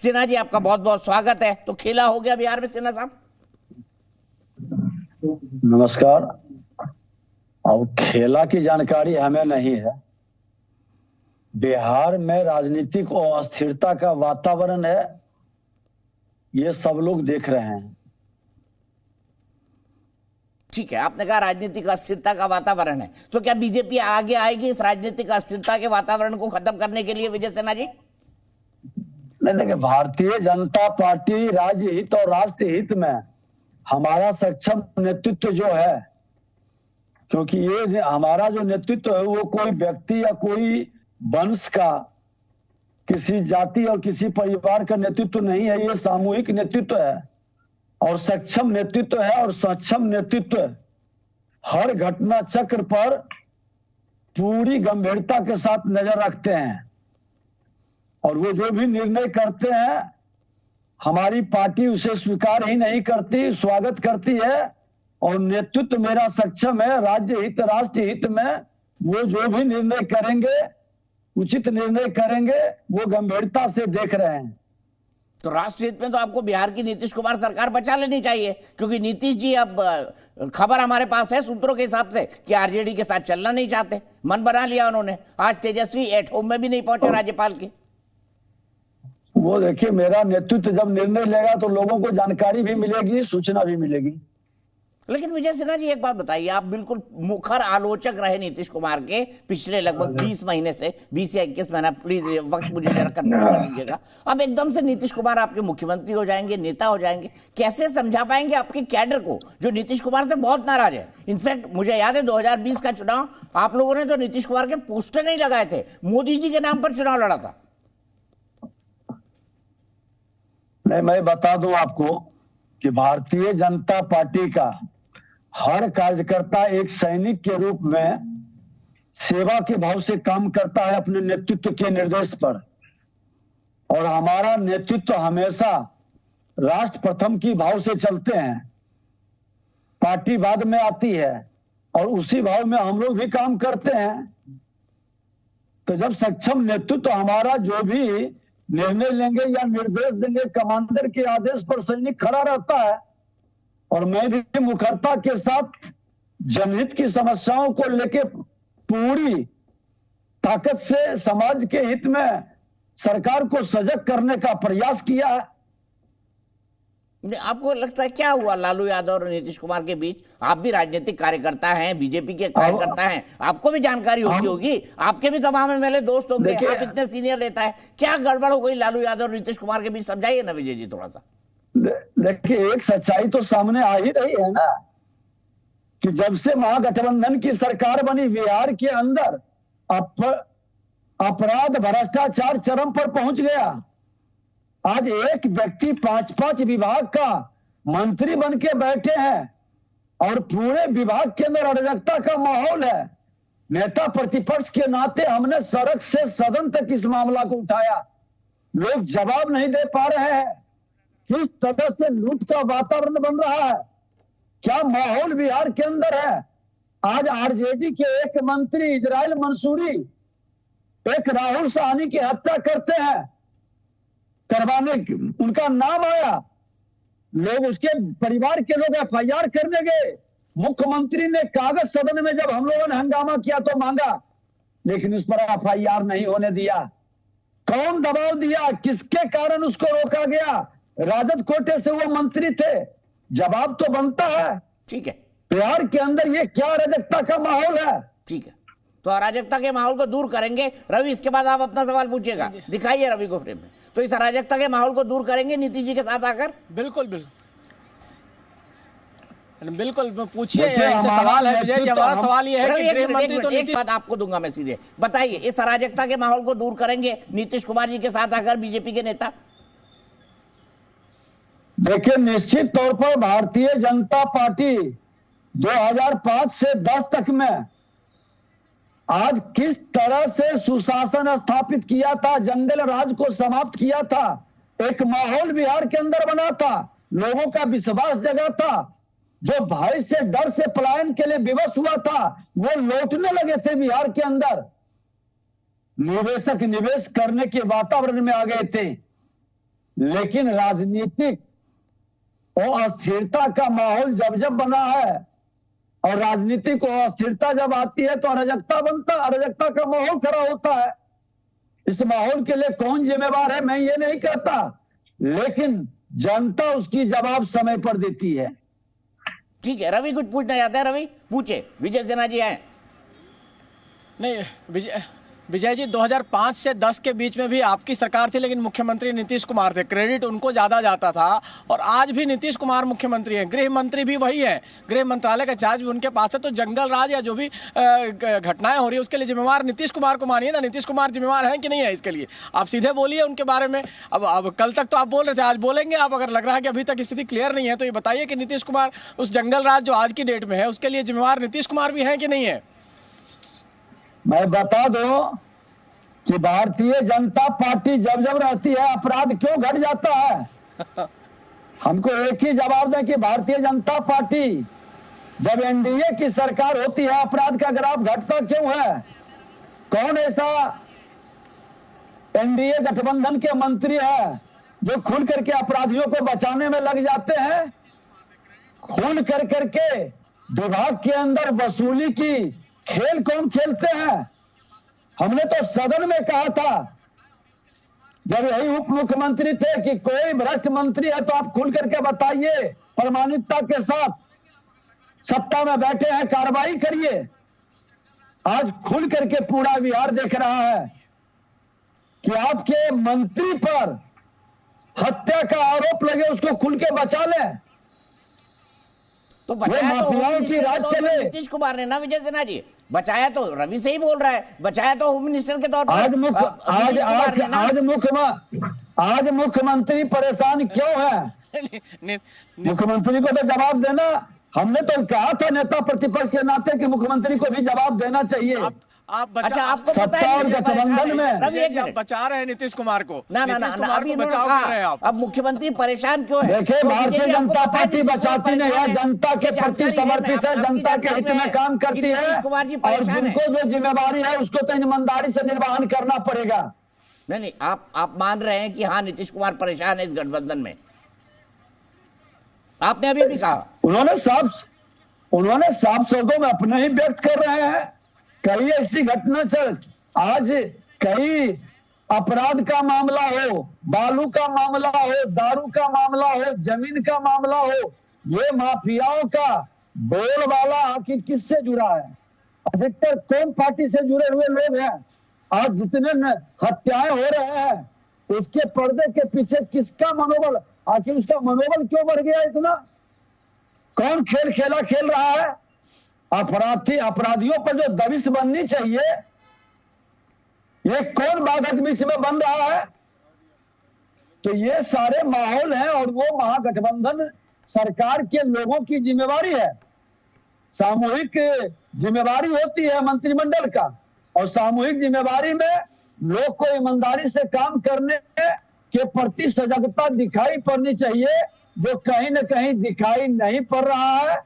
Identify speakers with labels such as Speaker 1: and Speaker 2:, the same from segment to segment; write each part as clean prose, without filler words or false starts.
Speaker 1: सिन्हा जी आपका बहुत बहुत स्वागत है। तो खेला हो गया बिहार में सिन्हा साहब?
Speaker 2: नमस्कार। अब खेला की जानकारी हमें नहीं है। बिहार में राजनीतिक अस्थिरता का वातावरण है, ये सब लोग देख रहे हैं।
Speaker 1: ठीक है, आपने कहा राजनीतिक अस्थिरता का वातावरण है, तो क्या बीजेपी आगे आएगी इस राजनीतिक अस्थिरता के वातावरण को खत्म करने के लिए विजय सिन्हा जी?
Speaker 2: नहीं, देखिए, भारतीय जनता पार्टी राज्य हित और राष्ट्र हित में हमारा सक्षम नेतृत्व जो है, क्योंकि ये हमारा जो नेतृत्व है वो कोई व्यक्ति या कोई वंश का, किसी जाति और किसी परिवार का नेतृत्व नहीं है, ये सामूहिक नेतृत्व है और सक्षम नेतृत्व है। और सक्षम नेतृत्व हर घटना चक्र पर पूरी गंभीरता के साथ नजर रखते हैं और वो जो भी निर्णय करते हैं हमारी पार्टी उसे स्वीकार ही नहीं करती, स्वागत करती है। और नेतृत्व मेरा सक्षम है, राज्य हित राष्ट्र हित में वो जो भी निर्णय करेंगे, उचित निर्णय करेंगे, वो गंभीरता से देख रहे हैं।
Speaker 1: तो राष्ट्र हित में तो आपको बिहार की नीतीश कुमार सरकार बचा लेनी चाहिए, क्योंकि नीतीश जी अब खबर हमारे पास है सूत्रों के हिसाब से कि आरजेडी के साथ चलना नहीं चाहते, मन बना लिया उन्होंने। आज तेजस्वी एट होम में भी नहीं पहुंचे राज्यपाल की।
Speaker 2: वो देखिए, मेरा नेतृत्व जब निर्णय लेगा तो लोगों को जानकारी भी मिलेगी, सूचना भी मिलेगी।
Speaker 1: लेकिन विजय सिन्हा जी एक बात बताइए, आप बिल्कुल मुखर आलोचक रहे नीतीश कुमार के पिछले लगभग 20 महीने से, 20 या 21 महीना, प्लीज वक्त मुझे जरा कंफर्म कर लीजिएगा। अब एकदम से नीतीश कुमार आपके मुख्यमंत्री हो जाएंगे, नेता हो जाएंगे, कैसे समझा पाएंगे आपके कैडर को जो नीतीश कुमार से बहुत नाराज है? इनफैक्ट मुझे याद है 2020 का चुनाव आप लोगों ने तो नीतीश कुमार के पोस्टर नहीं लगाए थे, मोदी जी के नाम पर चुनाव लड़ा था।
Speaker 2: नहीं, मैं बता दूं आपको कि भारतीय जनता पार्टी का हर कार्यकर्ता एक सैनिक के रूप में सेवा के भाव से काम करता है अपने नेतृत्व के निर्देश पर। और हमारा नेतृत्व हमेशा राष्ट्र प्रथम की भाव से चलते हैं, पार्टी बाद में आती है और उसी भाव में हम लोग भी काम करते हैं। तो जब सक्षम नेतृत्व हमारा जो भी निर्णय लेंगे या निर्देश देंगे, कमांडर के आदेश पर सैनिक खड़ा रहता है। और मैं भी मुखरता के साथ जनहित की समस्याओं को लेके पूरी ताकत से समाज के हित में सरकार को सजग करने का प्रयास किया है।
Speaker 1: आपको लगता है क्या हुआ लालू यादव और नीतीश कुमार के बीच? आप भी राजनीतिक कार्यकर्ता हैं, बीजेपी के कार्यकर्ता हैं, आपको भी जानकारी होती होगी, आपके भी तमाम एमएलए दोस्त होंगे, आप इतने सीनियर नेता है, क्या गड़बड़ हो गई लालू यादव और नीतीश कुमार के बीच? समझाइए ना विजय जी थोड़ा सा।
Speaker 2: देखिए, एक सच्चाई तो सामने आ ही रही है ना कि जब से महागठबंधन की सरकार बनी, बिहार के अंदर अपराध भ्रष्टाचार चरम पर पहुंच गया। आज एक व्यक्ति 5-5 विभाग का मंत्री बन के बैठे हैं और पूरे विभाग के अंदर अराजकता का माहौल है। नेता प्रतिपक्ष के नाते हमने सड़क से सदन तक इस मामला को उठाया, लोग जवाब नहीं दे पा रहे हैं। किस तरह से लूट का वातावरण बन रहा है, क्या माहौल बिहार के अंदर है। आज आरजेडी के एक मंत्री इजराइल मंसूरी एक राहुल साहनी की हत्या करते हैं, करवाने उनका नाम आया, लोग उसके परिवार के लोग एफआईआर करने गए। मुख्यमंत्री ने कागज सदन में जब हम लोगों ने हंगामा किया तो मांगा, लेकिन उस पर एफआईआर नहीं होने दिया। कौन दबाव दिया, किसके कारण उसको रोका गया? राजद कोटे से वो मंत्री थे, जवाब तो बनता है।
Speaker 1: ठीक है,
Speaker 2: बिहार के अंदर ये क्या अराजकता का माहौल है?
Speaker 1: ठीक है, तो अराजकता के माहौल को दूर करेंगे। रवि, इसके बाद आप अपना सवाल पूछिएगा, दिखाइए रवि को फ्रेम में। तो इस अराजकता के माहौल को दूर करेंगे नीतीश जी के साथ आकर?
Speaker 3: बिल्कुल बिल्कुल पूछिए, ऐसे सवाल है विजय जी। हमारा सवाल ये है कि गृह मंत्री तो
Speaker 1: एक बात आपको दूंगा मैं सीधे, बताइए इस अराजकता के माहौल को दूर करेंगे नीतीश कुमार जी के साथ आकर बीजेपी के नेता?
Speaker 2: देखिए, निश्चित तौर पर भारतीय जनता पार्टी 2005 से 10 तक में आज किस तरह से सुशासन स्थापित किया था, जंगल राज को समाप्त किया था, एक माहौल बिहार के अंदर बना था, लोगों का विश्वास जगा था। जो भय से डर से पलायन के लिए विवश हुआ था वो लौटने लगे थे बिहार के अंदर, निवेशक निवेश करने के वातावरण में आ गए थे। लेकिन राजनीतिक और अस्थिरता का माहौल जब जब बना है और राजनीतिक और अस्थिरता जब आती है तो अराजकता का माहौल खड़ा होता है। इस माहौल के लिए कौन जिम्मेवार है मैं ये नहीं कहता, लेकिन जनता उसकी जवाब समय पर देती है।
Speaker 1: ठीक है, रवि कुछ पूछना चाहते हैं? रवि पूछे, विजय सिन्हा जी आए।
Speaker 3: नहीं विजय जी, 2005 से 10 के बीच में भी आपकी सरकार थी, लेकिन मुख्यमंत्री नीतीश कुमार थे, क्रेडिट उनको ज़्यादा जाता था। और आज भी नीतीश कुमार मुख्यमंत्री हैं, गृह मंत्री भी वही है, गृह मंत्रालय का चार्ज भी उनके पास है। तो जंगल राज या जो भी घटनाएं हो रही है उसके लिए जिम्मेवार नीतीश कुमार को मानिए ना। नीतीश कुमार जिम्मेवार हैं कि नहीं है इसके लिए? आप सीधे बोलिए उनके बारे में। अब कल तक तो आप बोल रहे थे, आज बोलेंगे आप? अगर लग रहा है कि अभी तक स्थिति क्लियर नहीं है तो ये बताइए कि नीतीश कुमार उस जंगल राज जो आज की डेट में है उसके लिए जिम्मेवार नीतीश कुमार भी हैं कि नहीं है?
Speaker 2: मैं बता दूं कि भारतीय जनता पार्टी जब जब रहती है अपराध क्यों घट जाता है? हमको एक ही जवाब दें कि भारतीय जनता पार्टी जब एनडीए की सरकार होती है अपराध का ग्राफ घटता क्यों है? कौन ऐसा एनडीए गठबंधन के मंत्री है जो खुल करके अपराधियों को बचाने में लग जाते हैं? खुल कर करके विभाग के अंदर वसूली की खेल कौन खेलते हैं? हमने तो सदन में कहा था जब यही उप मुख्यमंत्री थे कि कोई भ्रष्ट मंत्री है तो आप खुल करके बताइए, प्रामाणिकता के साथ सत्ता में बैठे हैं, कार्रवाई करिए। आज खुल करके पूरा बिहार देख रहा है कि आपके मंत्री पर हत्या का आरोप लगे, उसको खुल के बचा लें।
Speaker 1: तो बचाया तो
Speaker 2: माफियाओं की राज चले।
Speaker 1: नीतीश कुमार ने ना, विजय सिन्हा जी। बचाया तो रवि से ही बोल रहा है, बचाया तो होम मिनिस्टर के तौर पर
Speaker 2: आज मुख्यमंत्री परेशान क्यों है? मुख्यमंत्री को तो जवाब देना। हमने तो कहा था नेता प्रतिपक्ष के नाते कि मुख्यमंत्री को भी जवाब देना चाहिए।
Speaker 1: अच्छा, आपको पता है
Speaker 2: गठबंधन में
Speaker 3: आप बचा रहे हैं नीतीश कुमार को?
Speaker 1: ना अभी बचाव कर रहे हैं आप। अब मुख्यमंत्री परेशान क्यों है?
Speaker 2: देखिए, भारतीय जनता पार्टी बचाती नहीं है, जनता के प्रति समर्पित है, जनता के हित में काम करती है और जिनको जो जिम्मेवारी है उसको तो ईमानदारी से निर्वहन करना पड़ेगा।
Speaker 1: नहीं, आप मान रहे हैं कि हाँ नीतीश कुमार परेशान है इस गठबंधन में? आपने अभी भी कहा। उन्होंने साफ शब्दों में अपने ही व्यक्त कर रहे हैं। कई ऐसी घटना चल, आज कई अपराध का मामला हो, बालू का मामला हो, दारू का मामला हो, जमीन का मामला हो, ये माफियाओं का बोलबाला आखिर किससे जुड़ा है? अधिकतर कौन पार्टी से जुड़े हुए लोग हैं? आज जितने हत्याएं हो रहे हैं उसके पर्दे के पीछे किसका मनोबल, आखिर उसका मनोबल क्यों बढ़ गया इतना? कौन खेल रहा है? अपराधियों पर जो दबिश बननी चाहिए ये कौन बाधक बीच में बन रहा है? तो ये सारे माहौल हैं और वो महागठबंधन सरकार के लोगों की जिम्मेवारी है। सामूहिक जिम्मेवारी होती है मंत्रिमंडल का और सामूहिक जिम्मेवारी में लोग को ईमानदारी से काम करने के प्रति सजगता दिखाई पड़नी चाहिए, जो कहीं न कहीं दिखाई नहीं पड़ रहा है।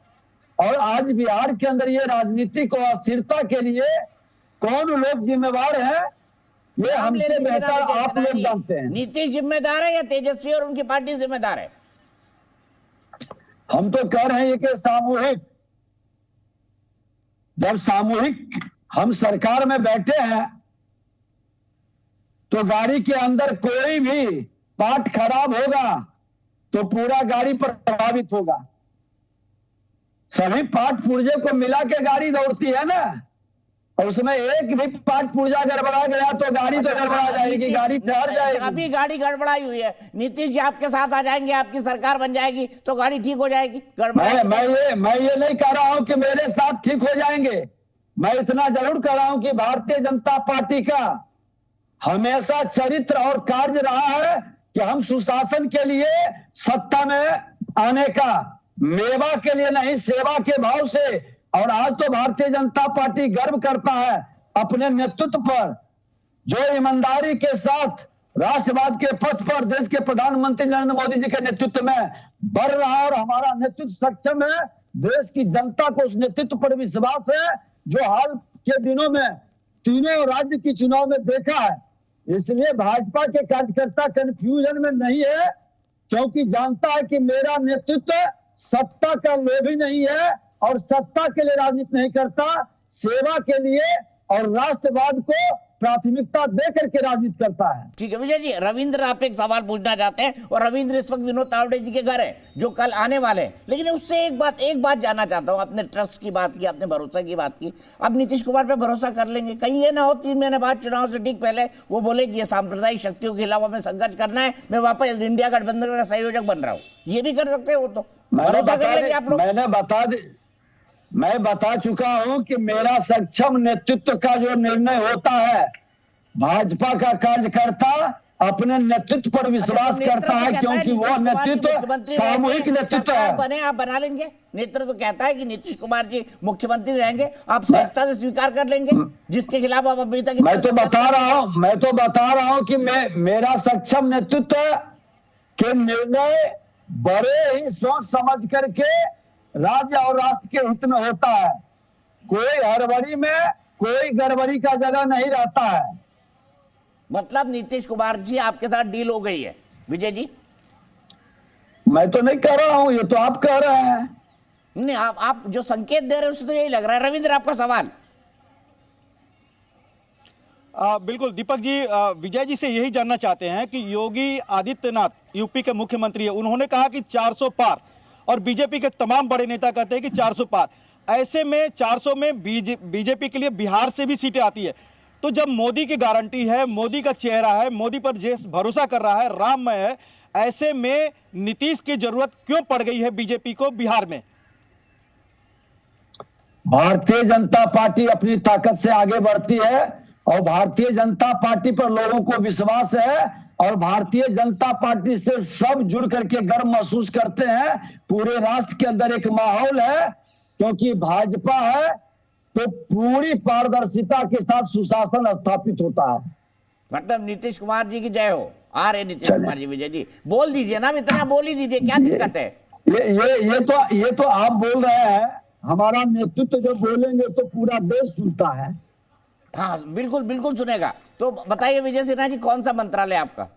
Speaker 1: और आज बिहार के अंदर ये राजनीतिक और अस्थिरता के लिए कौन लोग जिम्मेवार हैं ये हमसे बेहतर आप लोग जानते हैं। नीतीश जिम्मेदार है या तेजस्वी और उनकी पार्टी जिम्मेदार है?
Speaker 2: हम तो कह रहे हैं कि जब सामूहिक हम सरकार में बैठे हैं तो गाड़ी के अंदर कोई भी पार्ट खराब होगा तो पूरा गाड़ी पर प्रभावित होगा। सभी पार्ट पुर्जे को मिला के गाड़ी दौड़ती है ना, और उसमें एक भी पार्ट पुर्जा गड़बड़ा गया तो गाड़ी तो गड़बड़ा जाएगी, गाड़ी ठहर जाएगी।
Speaker 1: अभी गाड़ी गड़बड़ाई हुई है, नीतीश जी आपके साथ आ जाएंगे, आपकी सरकार बन जाएगी तो गाड़ी ठीक हो जाएगी।
Speaker 2: मैं ये नहीं कह रहा हूं कि मेरे साथ ठीक हो जाएंगे। मैं इतना जरूर कह रहा हूं कि भारतीय जनता पार्टी का हमेशा चरित्र और कार्य रहा है कि हम सुशासन के लिए सत्ता में आने का, मेवा के लिए नहीं सेवा के भाव से। और आज तो भारतीय जनता पार्टी गर्व करता है अपने नेतृत्व पर, जो ईमानदारी के साथ राष्ट्रवाद के पथ पर देश के प्रधानमंत्री नरेंद्र मोदी जी के नेतृत्व में बढ़ रहा है। और हमारा नेतृत्व सक्षम है, देश की जनता को उस नेतृत्व पर विश्वास है, जो हाल के दिनों में तीनों राज्य की चुनाव में देखा है। इसलिए भाजपा के कार्यकर्ता कंफ्यूजन में नहीं है, क्योंकि जानता है कि मेरा नेतृत्व सत्ता का लोभी नहीं है और सत्ता के लिए राजनीति नहीं करता, सेवा के लिए और राष्ट्रवाद को प्राथमिकता दे करके राजनीति करता है।
Speaker 1: ठीक है विजय जी, रविंद्र आप एक सवाल पूछना चाहते हैं और रविंद्र इस वक्त विनोद तावड़े जी के घर है जो कल आने वाले हैं, लेकिन उससे एक बात जानना चाहता हूं। आपने ट्रस्ट की बात की, आपने भरोसा की बात की, अब नीतीश कुमार पे भरोसा कर लेंगे? कहीं ये ना हो 3 महीने बाद चुनाव से ठीक पहले वो बोले कि ये सांप्रदायिक शक्तियों के खिलाफ हमें संघर्ष करना है, मैं वापस इंडिया गठबंधन का संयोजक बन रहा हूँ, ये भी कर सकते हैं वो? तो भरोसा कर लेंगे आप लोग?
Speaker 2: मैं बता चुका हूं कि मेरा सक्षम नेतृत्व का जो निर्णय होता है, भाजपा का कार्यकर्ता अपने नेतृत्व पर विश्वास करता है, क्योंकि वो नेतृत्व सामूहिक नेतृत्व है।
Speaker 1: बने आप बना लेंगे, नेतृत्व कहता है कि नीतीश कुमार जी मुख्यमंत्री रहेंगे, आप सहजता से स्वीकार कर लेंगे जिसके खिलाफ आप अभी तक?
Speaker 2: मैं तो बता रहा हूं कि मेरा सक्षम नेतृत्व के निर्णय बड़े ही सोच समझ करके राज्य और राष्ट्र के हित में होता है। कोई हड़बड़ी में कोई गड़बड़ी का जगह नहीं रहता है।
Speaker 1: मतलब नीतीश कुमार जी आपके साथ डील हो गई है विजय जी?
Speaker 2: मैं तो नहीं कह रहा हूं, ये तो आप कह रहे हैं।
Speaker 1: नहीं, आप जो संकेत दे रहे हैं उससे तो यही लग रहा है। रविंद्र आपका सवाल।
Speaker 4: बिल्कुल दीपक जी, विजय जी से यही जानना चाहते हैं कि योगी आदित्यनाथ यूपी के मुख्यमंत्री है, उन्होंने कहा कि 400 पार, और बीजेपी के तमाम बड़े नेता कहते हैं कि 400 पार। ऐसे में 400 में बीजेपी के लिए बिहार से भी सीटें आती है, तो जब मोदी की गारंटी है, मोदी का चेहरा है, मोदी पर देश भरोसा कर रहा है, राममय है, ऐसे में नीतीश की जरूरत क्यों पड़ गई है बीजेपी को बिहार में?
Speaker 2: भारतीय जनता पार्टी अपनी ताकत से आगे बढ़ती है और भारतीय जनता पार्टी पर लोगों को विश्वास है और भारतीय जनता पार्टी से सब जुड़ करके गर्व महसूस करते हैं। पूरे राष्ट्र के अंदर एक माहौल है, क्योंकि भाजपा है तो पूरी पारदर्शिता के साथ सुशासन स्थापित होता है।
Speaker 1: मतलब नीतीश कुमार जी की जय हो। आ रहे नीतीश कुमार जी। विजय जी बोल दीजिए ना, इतना बोल ही दीजिए, क्या दिक्कत है?
Speaker 2: ये तो आप बोल रहे हैं, हमारा नेतृत्व जो बोलेंगे तो पूरा देश सुनता है।
Speaker 1: हाँ बिल्कुल बिल्कुल सुनेगा। तो बताइए विजय सिन्हा जी, कौन सा मंत्रालय आपका?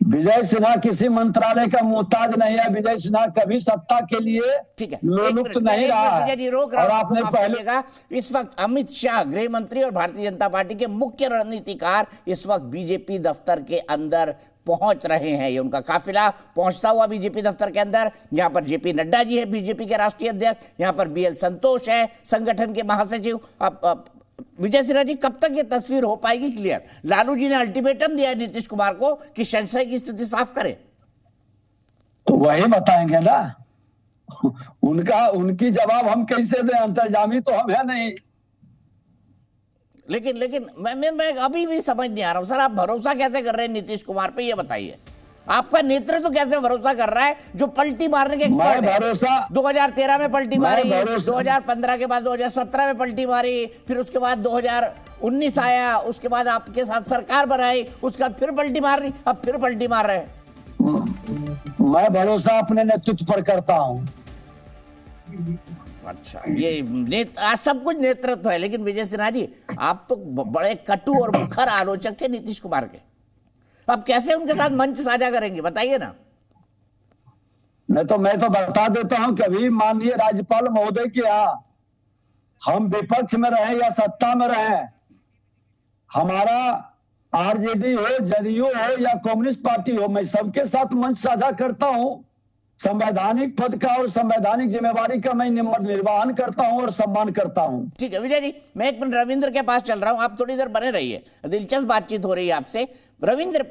Speaker 2: विजय सिन्हा किसी मंत्रालय का मोहताज नहीं है। विजय सिन्हा कभी सत्ता के लिए
Speaker 1: ठीक है,
Speaker 2: लोलुप्त नहीं रहा है।
Speaker 1: विजय जी रोक रहा हूं, आपने पहले इस वक्त अमित शाह गृह मंत्री और भारतीय जनता पार्टी के मुख्य रणनीतिकार इस वक्त बीजेपी दफ्तर के अंदर पहुंच रहे हैं। ये उनका काफिला पहुंचता हुआ बीजेपी दफ्तर के अंदर। यहाँ पर जेपी नड्डा जी है, बीजेपी के राष्ट्रीय अध्यक्ष, यहाँ पर बीएल संतोष है, संगठन के महासचिव। अब विजय सिन्हा जी, कब तक ये तस्वीर हो पाएगी क्लियर? लालू जी ने अल्टीमेटम दिया है नीतीश कुमार को कि संशय की स्थिति साफ करे,
Speaker 2: तो वही बताएंगे ना। उनकी जवाब हम कैसे दें? अंतर्जामी तो हम है नहीं।
Speaker 1: लेकिन मैं अभी भी समझ नहीं आ रहा हूं सर, आप भरोसा कैसे कर रहे हैं नीतीश कुमार पे, ये बताइए। आपका नेतृत्व कैसे भरोसा कर रहा है जो पलटी मारने के एक्सपर्ट है? 2013 में पलटी मारी, 2015 के बाद 2017 में पलटी मारी, फिर उसके बाद 2019 आया, उसके बाद आपके साथ सरकार बनाई, उसके बाद फिर पलटी मार रही, अब फिर पलटी मार रहे हैं।
Speaker 2: मैं भरोसा अपने नेतृत्व पर करता हूं।
Speaker 1: अच्छा, ये सब कुछ नेतृत्व है, लेकिन विजय सिन्हा जी आप तो बड़े कटु और मुखर आलोचक थे नीतीश कुमार के, अब कैसे उनके साथ मंच साझा करेंगे, बताइए ना।
Speaker 2: मैं तो बता देता हूं, कभी माननीय राज्यपाल महोदय के यहाँ हम विपक्ष में रहे या सत्ता में रहे, हमारा आरजेडी हो, जदयू हो या कम्युनिस्ट पार्टी हो, मैं सबके साथ मंच साझा करता हूं। संवैधानिक पद का और संवैधानिक जिम्मेवारी का मैं निर्वहन करता हूं और सम्मान करता हूं।
Speaker 1: ठीक है विजय जी, मैं एक मिनट रविंद्र के पास चल रहा हूं, आप थोड़ी देर बने रहिए, दिलचस्प बातचीत हो रही है आपसे। रविंद्र,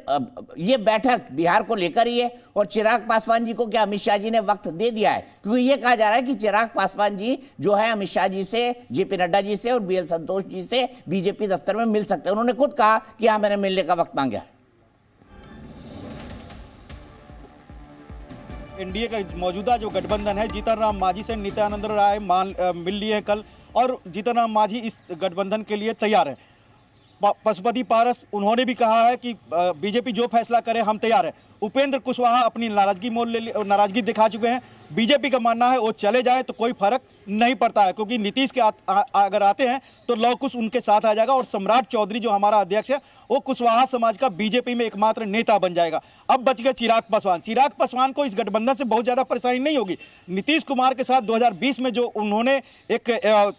Speaker 1: ये बैठक बिहार को लेकर ही है और चिराग पासवान जी को क्या अमित शाह जी ने वक्त दे दिया है? क्योंकि ये कहा जा रहा है कि चिराग पासवान जी जो है अमित शाह जी से, जेपी नड्डा जी से और बीएल संतोष जी से बीजेपी दफ्तर में मिल सकते हैं। उन्होंने खुद कहा कि हाँ, मैंने मिलने का वक्त मांगा है।
Speaker 4: एनडीए का मौजूदा जो गठबंधन है, जीतन राम मांझी से नित्यानंद राय मिल लिए हैं कल, और जीतन राम मांझी इस गठबंधन के लिए तैयार है। पशुपति पारस उन्होंने भी कहा है कि बीजेपी जो फैसला करे हम तैयार है। उपेंद्र कुशवाहा अपनी नाराजगी दिखा चुके हैं। बीजेपी का मानना है वो चले जाए तो कोई फर्क नहीं पड़ता है, क्योंकि नीतीश के अगर आते हैं तो लव कुश उनके साथ आ जाएगा और सम्राट चौधरी जो हमारा अध्यक्ष है वो कुशवाहा समाज का बीजेपी में एकमात्र नेता बन जाएगा। अब बच गए चिराग पासवान। चिराग पासवान को इस गठबंधन से बहुत ज्यादा परेशानी नहीं होगी। नीतीश कुमार के साथ 2020 में जो उन्होंने एक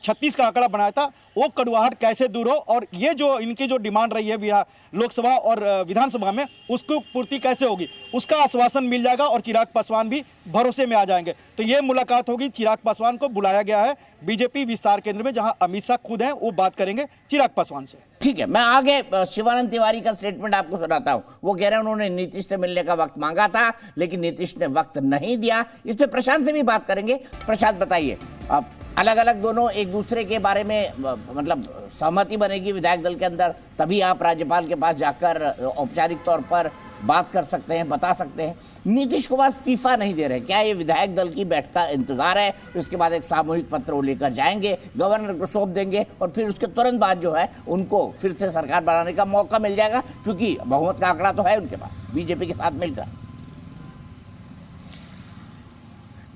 Speaker 4: 36 का आंकड़ा बनाया था, वो कड़वाहट कैसे दूर हो और ये जो इनकी जो डिमांड रही है लोकसभा और विधानसभा में, उसको पूर्ति कैसे होगी, उसका आश्वासन मिल जाएगा और चिराग पासवान भी भरोसे में आ जाएंगे। तो ये मुलाकात होगी। चिराग पासवान को बुलाया गया है बीजेपी विस्तार केंद्र में, जहां अमित शाह खुद हैं, वो बात करेंगे चिराग पासवान से।
Speaker 1: ठीक है, मैं आगे शिवानंद तिवारी का स्टेटमेंट आपको सुनाता हूं। वो कह रहे हैं उन्होंने नीतीश से मिलने का वक्त मांगा था लेकिन नीतीश ने वक्त नहीं दिया। इस पे प्रशांत से भी बात करेंगे। प्रशांत बताइए, अब अलग अलग दोनों एक दूसरे के बारे में मतलब सहमति बनेगी विधायक दल के अंदर, तभी आप राज्यपाल के पास जाकर औपचारिक तौर पर बात कर सकते हैं, बता सकते हैं। नीतीश कुमार इस्तीफा नहीं दे रहे, क्या ये विधायक दल की बैठक का इंतजार है? उसके बाद एक सामूहिक पत्र वो लेकर जाएंगे, गवर्नर को सौंप देंगे और फिर उसके तुरंत बाद जो है उनको फिर से सरकार बनाने का मौका मिल जाएगा, क्योंकि बहुमत का आंकड़ा तो है उनके पास बीजेपी के साथ मिलकर।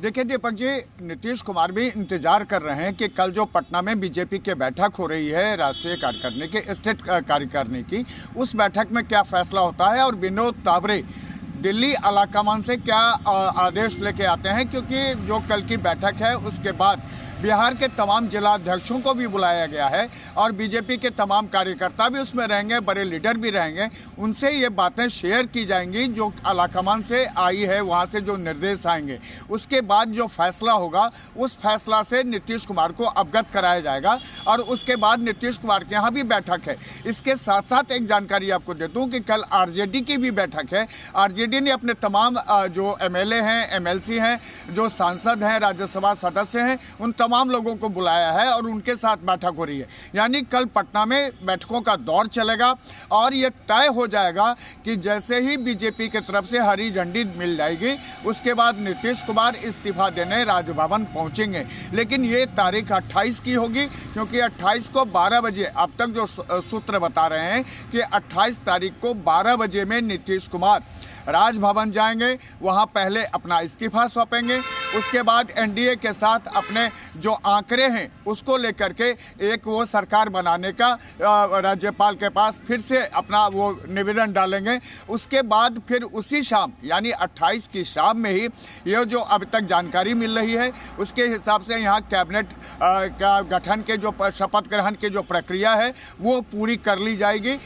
Speaker 5: देखिए दीपक जी, नीतीश कुमार भी इंतजार कर रहे हैं कि कल जो पटना में बीजेपी की बैठक हो रही है राष्ट्रीय कार्यकारिणी की, स्टेट कार्यकारिणी की, उस बैठक में क्या फैसला होता है और विनोद तावरे दिल्ली आलाकमान से क्या आदेश लेके आते हैं, क्योंकि जो कल की बैठक है उसके बाद बिहार के तमाम जिला अध्यक्षों को भी बुलाया गया है और बीजेपी के तमाम कार्यकर्ता भी उसमें रहेंगे, बड़े लीडर भी रहेंगे। उनसे ये बातें शेयर की जाएंगी जो आलाकमान से आई है, वहाँ से जो निर्देश आएंगे। उसके बाद जो फैसला होगा उस फैसला से नीतीश कुमार को अवगत कराया जाएगा और उसके बाद नीतीश कुमार के यहाँ भी बैठक है। इसके साथ साथ एक जानकारी आपको देता हूँ कि कल आरजेडी की भी बैठक है। आरजेडी ने अपने तमाम जो एमएलए हैं, एमएलसी हैं, जो सांसद हैं, राज्यसभा सदस्य हैं, उन तमाम लोगों को बुलाया है और उनके साथ बैठक हो रही है। यानी कल पटना में बैठकों का दौर चलेगा और ये तय हो जाएगा कि जैसे ही बीजेपी की तरफ से हरी झंडी मिल जाएगी उसके बाद नीतीश कुमार इस्तीफा देने राजभवन पहुंचेंगे। लेकिन ये तारीख 28 की होगी, क्योंकि 28 को 12 बजे, अब तक जो सूत्र बता रहे हैं कि 28 तारीख को 12 बजे में नीतीश कुमार राजभवन जाएंगे, वहां पहले अपना इस्तीफा सौंपेंगे, उसके बाद एनडीए के साथ अपने जो आंकड़े हैं उसको लेकर के एक वो सरकार बनाने का राज्यपाल के पास फिर से अपना वो निवेदन डालेंगे। उसके बाद फिर उसी शाम यानी 28 की शाम में ही ये जो अब तक जानकारी मिल रही है उसके हिसाब से यहाँ कैबिनेट का गठन के जो शपथ ग्रहण की जो प्रक्रिया है वो पूरी कर ली जाएगी।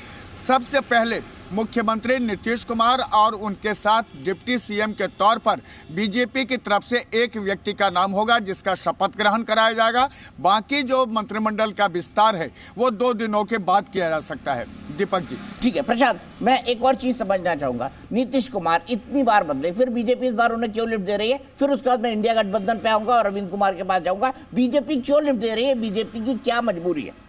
Speaker 5: सबसे पहले मुख्यमंत्री नीतीश कुमार और उनके साथ डिप्टी सीएम के तौर पर बीजेपी की तरफ से एक व्यक्ति का नाम होगा जिसका शपथ ग्रहण कराया जाएगा। बाकी जो मंत्रिमंडल का विस्तार है वो 2 दिनों के बाद किया जा सकता है। दीपक जी।
Speaker 1: ठीक है प्रशांत, मैं एक और चीज समझना चाहूंगा। नीतीश कुमार इतनी बार बदले, फिर बीजेपी इस बार उन्हें क्यों लिफ्ट दे रही है? फिर उसके बाद मैं इंडिया गठबंधन पे आऊंगा और अरविंद कुमार के पास जाऊंगा। बीजेपी क्यों लिफ्ट दे रही है? बीजेपी की क्या मजबूरी है?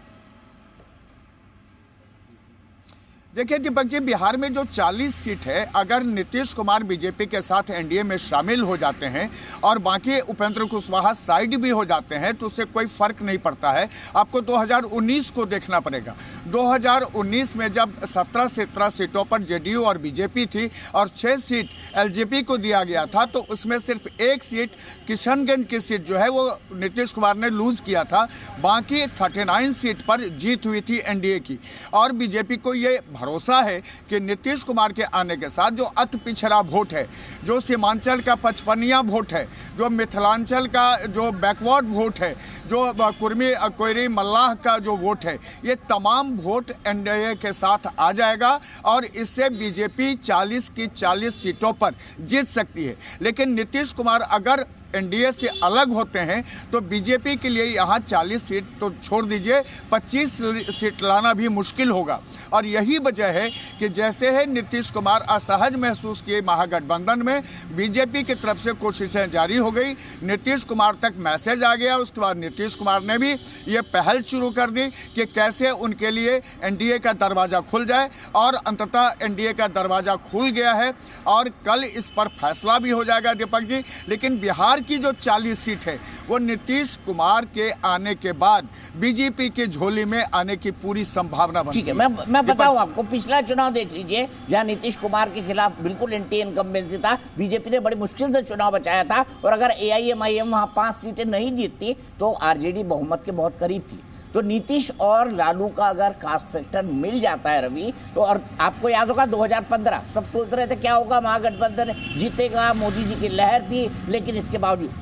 Speaker 5: देखिए दीपक जी, बिहार में जो 40 सीट है, अगर नीतीश कुमार बीजेपी के साथ एनडीए में शामिल हो जाते हैं और बाकी उपेंद्र कुशवाहा साइड भी हो जाते हैं तो उससे कोई फर्क नहीं पड़ता है। आपको 2019 को देखना पड़ेगा। 2019 में जब 17 सीटों पर जेडीयू और बीजेपी थी और 6 सीट एलजेपी को दिया गया था, तो उसमें सिर्फ 1 सीट किशनगंज की सीट जो है वो नीतीश कुमार ने लूज किया था। बाकी 39 सीट पर जीत हुई थी एनडीए की। और बीजेपी को ये भरोसा है कि नीतीश कुमार के आने के साथ जो अति पिछड़ा वोट है, जो सीमांचल का 55 वोट है, जो मिथिलांचल का जो बैकवर्ड वोट है, जो कुर्मी कोयरी मल्लाह का जो वोट है, ये तमाम वोट एनडीए के साथ आ जाएगा और इससे बीजेपी 40 की 40 सीटों पर जीत सकती है। लेकिन नीतीश कुमार अगर एनडीए से अलग होते हैं तो बीजेपी के लिए यहाँ 40 सीट तो छोड़ दीजिए, 25 सीट लाना भी मुश्किल होगा। और यही वजह है कि जैसे है नीतीश कुमार असहज महसूस किए महागठबंधन में, बीजेपी की तरफ से कोशिशें जारी हो गई, नीतीश कुमार तक मैसेज आ गया। उसके बाद नीतीश कुमार ने भी ये पहल शुरू कर दी कि कैसे उनके लिए एनडीए का दरवाज़ा खुल जाए और अंततः एनडीए का दरवाज़ा खुल गया है और कल इस पर फैसला भी हो जाएगा दीपक जी। लेकिन बिहार की जो 40 सीट है वो नीतीश कुमार के आने के बाद बीजेपी के झोली में आने की पूरी संभावना बनती
Speaker 1: ठीक है, मैं बताऊं आपको, पिछला चुनाव देख लीजिए जहां नीतीश कुमार के खिलाफ बिल्कुल एंटी इनकम्बेंसी था, बीजेपी ने बड़ी मुश्किल से चुनाव बचाया था, और अगर एआईएमआईएम वहां 5 सीटें नहीं जीतती तो आरजेडी बहुमत के बहुत करीब थी। तो नीतीश और लालू का अगर कास्ट फैक्टर मिल जाता है रवि, तो और आपको याद होगा 2015 सब सोच रहे थे क्या होगा, महागठबंधन जीतेगा, मोदी जी की लहर थी, लेकिन इसके बावजूद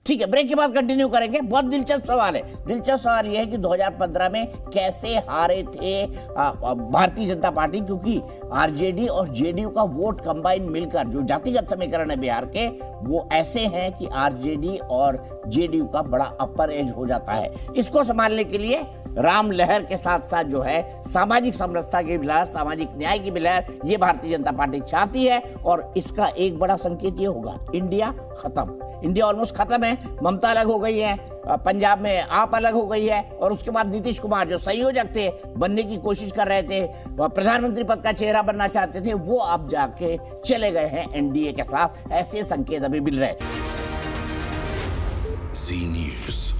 Speaker 1: ठीक है, ब्रेक के बाद कंटिन्यू करेंगे। बहुत दिलचस्प सवाल है। दिलचस्प सवाल यह है कि 2015 में कैसे हारे थे भारतीय जनता पार्टी, क्योंकि आरजेडी और जेडीयू का वोट कंबाइन मिलकर जो जातिगत समीकरण है बिहार के, वो ऐसे हैं कि आरजेडी और जेडीयू का बड़ा अपर एज हो जाता है। इसको संभालने के लिए राम लहर के साथ साथ जो है सामाजिक समरसता की लहर, सामाजिक न्याय की लहर, ये भारतीय जनता पार्टी चाहती है। और इसका एक बड़ा संकेत ये होगा, इंडिया खत्म, इंडिया ऑलमोस्ट खत्म है। ममता अलग हो गई है, पंजाब में आप अलग हो गई है, और उसके बाद नीतीश कुमार जो संयोजक थे, बनने की कोशिश कर रहे थे, प्रधानमंत्री पद का चेहरा बनना चाहते थे, वो अब जाके चले गए हैं एनडीए के साथ। ऐसे संकेत अभी मिल रहे हैं।
Speaker 6: Z News.